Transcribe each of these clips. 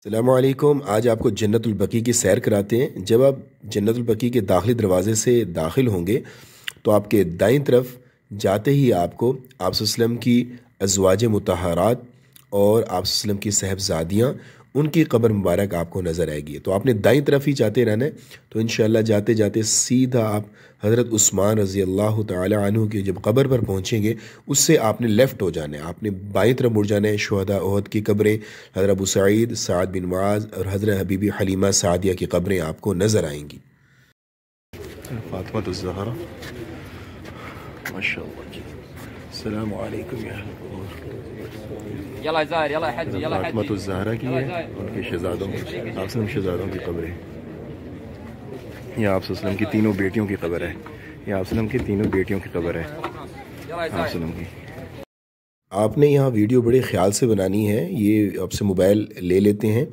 السلام علیکم۔ آج آپ کو جنت البقیع کی سیر کراتے ہیں۔ جب آپ جنت البقیع کے داخلی دروازے سے داخل ہوں گے تو آپ کے دائیں طرف جاتے ہی آپ کو آپ صلی اللہ علیہ وسلم کی ازواج مطہرات اور آپ صلی اللہ علیہ وسلم کی صاحبزادیاں ان کی قبر مبارک آپ کو نظر آئے گی۔ تو آپ نے دائیں طرف ہی جاتے رہنا ہے۔ تو انشاءاللہ جاتے جاتے سیدھا آپ حضرت عثمان رضی اللہ تعالی عنہ کی جب قبر پر پہنچیں گے اس سے آپ نے لیفٹ ہو جانا ہے، آپ نے بائیں طرف مڑ جانا ہے۔ شہداء احد کی قبریں، حضرت ابو سعید، سعد بن معاذ اور حضرت حبیبی حلیمہ سعدیہ کی قبریں آپ کو نظر آئیں گی۔ فاطمہ الزہرا ماشاءاللہ جی، السلام علیکم یا يلا زاهر يلا حجي يلا حجي فاطمہ الزہرا کی ہے، ان کے شہزادوں کی، آپ صلی اللہ علیہ وسلم شہزادوں کی قبر ہے۔ یہ آپ صلی اللہ علیہ وسلم کی تینوں بیٹیوں کی قبر ہے، یہ آپ صلی اللہ علیہ وسلم کی تینوں بیٹیوں کی قبر ہے۔ آپ صلی اللہ علیہ وسلم کی آپ نے یہاں ویڈیو بڑے خیال سے بنانی ہے، یہ آپ سے موبائل لے لیتے ہیں۔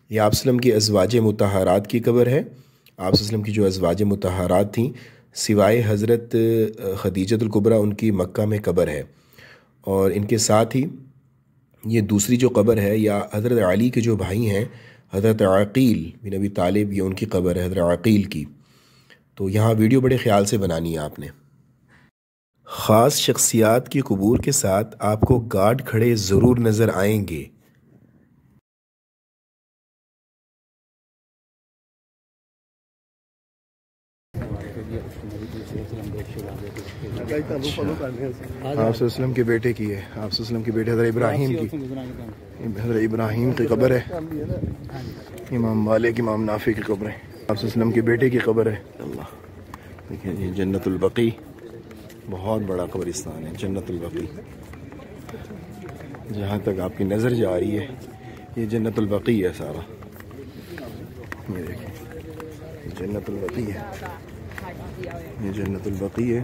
یہ آپ صلی اللہ علیہ وسلم کی ازواج مطہرات کی قبر ہے۔ آپ صلی اللہ علیہ وسلم کی جو ازواج مطہرات تھیں سوائے حضرت خدیجۃ الکبریٰ ان کی مکہ میں قبر ہے، اور ان کے ساتھ ہی یہ دوسری جو قبر ہے یا حضرت علی کے جو بھائی ہیں حضرت عقیل بن ابی طالب، یہ ان کی قبر ہے، حضرت عقیل کی۔ تو یہاں ویڈیو بڑے خیال سے بنانی ہے آپ نے۔ خاص شخصیات کی قبور کے ساتھ آپ کو گارڈ کھڑے ضرور نظر آئیں گے۔ آپ صلی اللہ علیہ وسلم کے بیٹے کی ہے، آپ صلی اللہ علیہ وسلم کے بیٹے حضرت ابراہیم کی، حضرت ابراہیم کی قبر ہے۔ امام مالک، امام نافع کی قبر ہے، آپ صلی اللہ علیہ وسلم کے بیٹے کی قبر ہے۔ اللہ دیکھیں یہ جنت البقیع بہت بڑا قبرستان ہے، جنت البقیع جہاں تک آپ کی نظر جا رہی ہے یہ جنت البقیع ہے سارا۔ یہ دیکھیں جنت البقیع ہے، یہ جنت البقیع ہے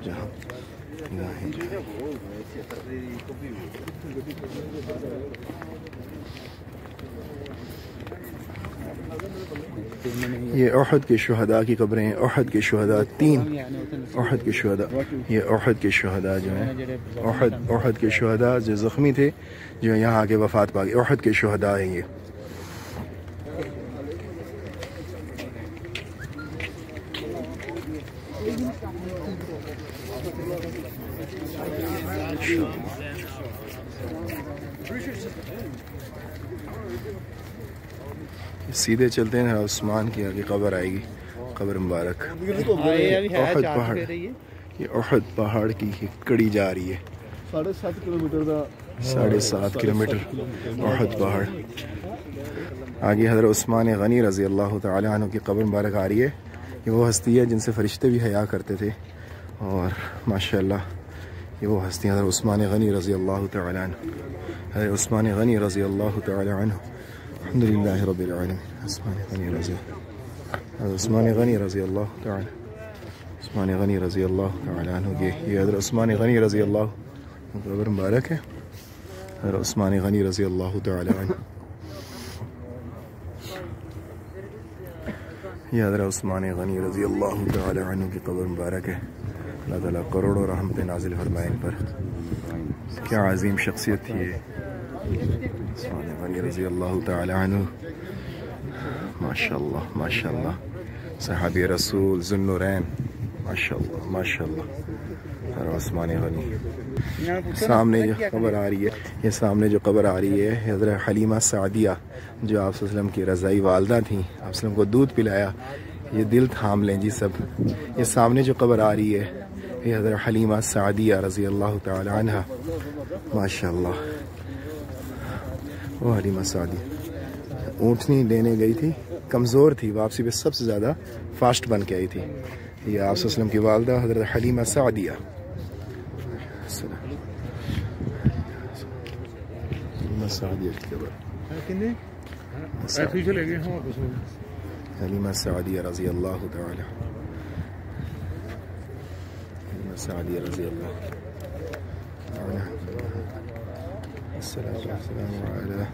جہاں یہ احد کے شہداء کی قبریں ہیں، احد کے شہداء تین، احد کے شہداء، یہ احد کے شہداء جو ہیں، احد کے شہداء جو زخمی تھے جو یہاں آ کے وفات پا گئے، احد کے شہداء ہیں یہ۔ سیدھے چلتے ہیں، عثمان کی آگے قبر آئے گی، قبر مبارک۔ احد پہاڑ، یہ احد پہاڑ کی کڑی جا رہی ہے، 7.5 کلومیٹر کا، 7.5 کلومیٹر احد پہاڑ۔ آگے حضرت عثمان غنی رضی اللہ تعالی عنہ کی قبر مبارک آ رہی ہے۔ یہ وہ ہستی ہے جن سے فرشتے بھی حیا کرتے تھے، اور ماشاءاللہ یہ وہ ہستی حضرت عثمان غنی رضی اللہ تعالی عنہ، حضرت عثمان غنی رضی اللہ تعالی عنہ، الحمدللہ رب العالمین۔ عثمان غنی رضی حضرت عثمان غنی رضی اللہ تعالی، عثمان غنی رضی اللہ تعالی عنہ، یہ حضرت عثمان غنی رضی اللہ قبر مبارک ہے، حضرت عثمان غنی رضی اللہ تعالی عنہ۔ یہ حضرت عثمان غنی رضی اللہ تعالی عنہ کی قبر مبارک ہے۔ اللہ تعالیٰ کروڑوں رحمت نازل فرمائے ان پر، کیا عظیم شخصیت تھی یہ عثمان غنی رضی اللہ تعالی عنہ۔ ماشاءاللہ ماشاءاللہ، صحابی رسول ذو النورین، ماشاءاللہ ماشاءاللہ، حضرت عثمان غنی۔ سامنے جو قبر آ رہی ہے، یہ سامنے جو قبر آ رہی ہے حضرت حلیمہ سعدیہ، جو آپ صلی اللہ علیہ وسلم کی رضائی والدہ تھیں، آپ صلی اللہ علیہ وسلم کو دودھ پلایا۔ یہ دل تھام لیں جی سب۔ یہ سامنے جو قبر آ رہی ہے یہ حضرت حلیمہ سعدیہ رضی اللہ تعالی عنہ، ماشاءاللہ۔ وہ حلیمہ سعدیہ اونٹنی لینے گئی تھی، کمزور تھی، واپسی پہ سب سے زیادہ فاسٹ بن کے آئی تھی۔ یہ آپ صلی اللہ علیہ وسلم کی والدہ حضرت حلیمہ سعدیہ، حلیمہ سعدیہ کی قبر، حلیمہ سعدیہ رضی اللہ تعالی، حلیمہ سعدیہ رضی اللہ عنہ، الصلاۃ والسلام علی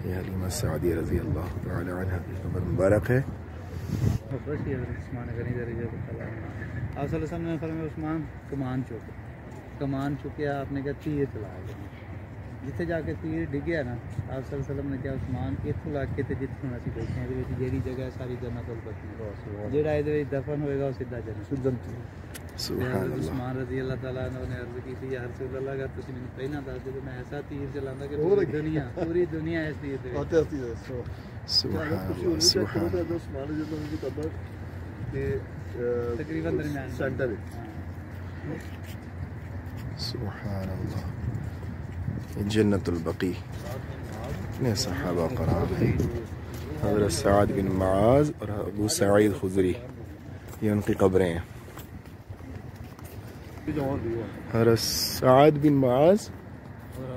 یہ حلیمہ سعدیہ رضی اللہ تعالی عنہ کی قبر مبارک ہے۔ محبت سی حضرت عثمان غنی رضی اللہ عنہ. آپ صلی اللہ علیہ وسلم نے فرمایا عثمان کمان چکیا, آپ نے کہا تیر چلایا. جتنے جا کے تیر ڈگیا نا, آپ صلی اللہ علیہ وسلم نے کہا عثمان اتوں لگ کے جتوں اسی بیٹھے ہیں جیڑی جگہ ہے ساری جنت البقیع, جہاں یہ دفن ہوئے گا وہ سیدھا جنت. عثمان رضی اللہ تعالیٰ عنہ نے عرض کی تھی یا رسول اللہ اگر تسی مینوں پہلا دس دے تو میں ایسا تیر چلاؤں کہ پوری دنیا اس تیر دے. سبحان اللہ تقریباً درمیان سینٹر سبحان اللہ. جنت البقیع نے صحابہ قرار ہے. حضرت سعد بن معاذ اور ابو سعید خدری, یہ ان کی قبریں ہیں. حضرت سعد بن معاذ اور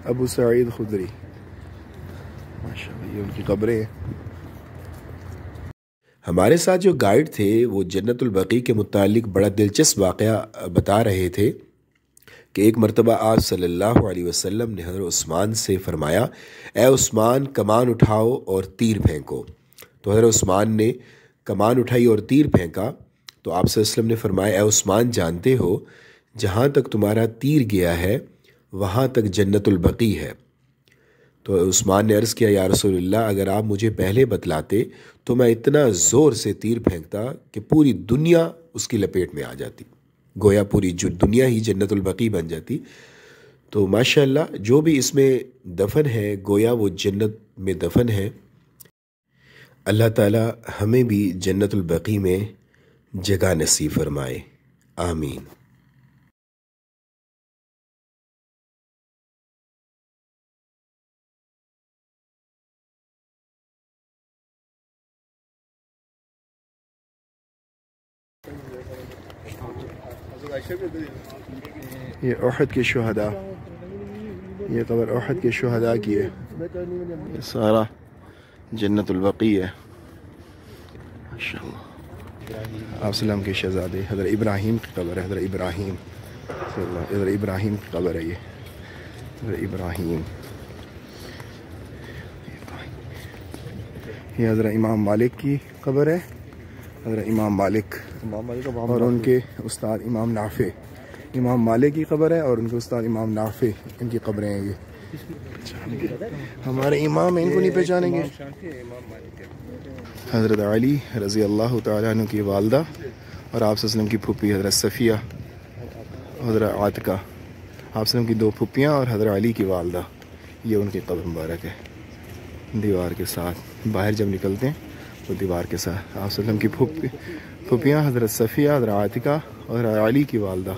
ابو سعید خدری, ماشاءاللہ یہ ان کی قبریں ہیں. ہمارے ساتھ جو گائیڈ تھے وہ جنت البقیع کے متعلق بڑا دلچسپ واقعہ بتا رہے تھے کہ ایک مرتبہ آپ صلی اللہ علیہ وسلم نے حضرت عثمان سے فرمایا اے عثمان کمان اٹھاؤ اور تیر پھینکو. تو حضرت عثمان نے کمان اٹھائی اور تیر پھینکا. تو آپ صلی اللہ علیہ وسلم نے فرمایا اے عثمان جانتے ہو جہاں تک تمہارا تیر گیا ہے وہاں تک جنت البقیع ہے. تو عثمان نے عرض کیا یا رسول اللہ اگر آپ مجھے پہلے بتلاتے تو میں اتنا زور سے تیر پھینکتا کہ پوری دنیا اس کی لپیٹ میں آ جاتی, گویا پوری دنیا ہی جنت البقیع بن جاتی. تو ماشاءاللہ جو بھی اس میں دفن ہے گویا وہ جنت میں دفن ہے. اللہ تعالی ہمیں بھی جنت البقیع میں جگہ نصیب فرمائے, آمین. یہ احد کے شہداء, یہ قبر احد کے شہداء کی ہے. یہ سارا جنت البقیع ہے ماشاءاللہ. آپ سلام کے شہزادے حضرت ابراہیم کی قبر ہے. حضرت ابراہیم حضرت ابراہیم کی قبر ہے. یہ حضرت ابراہیم, یہ حضرت امام مالک کی قبر ہے. حضرت امام مالک اور ان کے استاد امام نافع. امام مالک کی قبر ہے اور ان کے استاد امام نافع, ان کی قبریں ہیں. یہ ہمارے امام ہیں, ان کو نہیں پہچانیں گے. حضرت علی رضی اللہ تعالیٰ عنہ کی والدہ اور آپ صلی اللہ علیہ وسلم کی پھوپھی حضرت صفیہ, حضرت عاتقہ, آپ صلی اللہ علیہ وسلم کی دو پھوپھیاں اور حضرت علی کی والدہ. یہ ان کی قبر مبارک ہے. دیوار کے ساتھ باہر جب نکلتے ہیں تو دیوار کے ساتھ آپ صلی اللہ علیہ وسلم کی پھوپھیاں حضرت صفیہ, حضرت عاتقہ اور حضرت علی کی والدہ.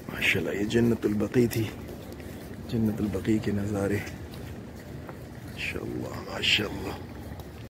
ماشاءاللہ یہ جنت البقیع تھی, جنت البقیع کے نظارے ماشاءاللہ ماشاءاللہ.